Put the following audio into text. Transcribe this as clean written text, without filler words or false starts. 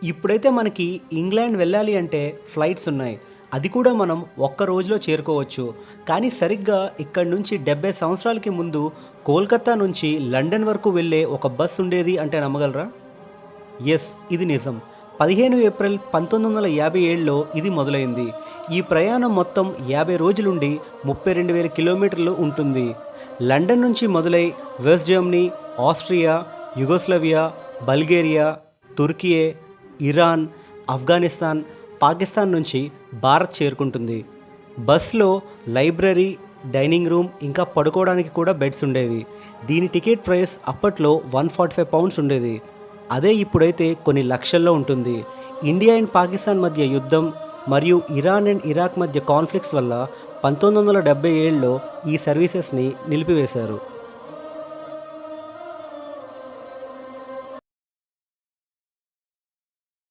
ఇప్పుడైతే మనకి ఇంగ్లాండ్ వెళ్ళాలి అంటే ఫ్లైట్స్ ఉన్నాయి. అది కూడా మనం ఒక్క రోజులో చేరుకోవచ్చు. కానీ సరిగ్గా ఇక్కడి నుంచి 70 సంవత్సరాలకి ముందు కోల్కతా నుంచి లండన్ వరకు వెళ్ళే ఒక బస్ ఉండేది అంటే నమ్మగలరా? ఎస్, ఇది నిజం. 15 ఏప్రిల్ 1957లో ఇది మొదలైంది. ఈ ప్రయాణం మొత్తం 50 రోజులుండి 32,000 కిలోమీటర్లు ఉంటుంది. లండన్ నుంచి మొదలై West Germany, Austria, Yugoslavia, Bulgaria, Turkiye, Iran, Afghanistan, Pakistan నుంచి భారత్ చేరుకుంటుంది. బస్లో లైబ్రరీ, డైనింగ్ రూమ్ ఇంకా పడుకోవడానికి కూడా బెడ్స్ ఉండేవి. దీని టికెట్ ప్రైస్ అప్పట్లో £145 ఉండేది. అదే ఇప్పుడైతే కొన్ని లక్షల్లో ఉంటుంది. ఇండియా అండ్ పాకిస్తాన్ మధ్య యుద్ధం మరియు ఇరాన్ అండ్ ఇరాక్ మధ్య కాన్ఫ్లిక్ట్స్ వల్ల 1977లో ఈ సర్వీసెస్ని నిలిపివేశారు.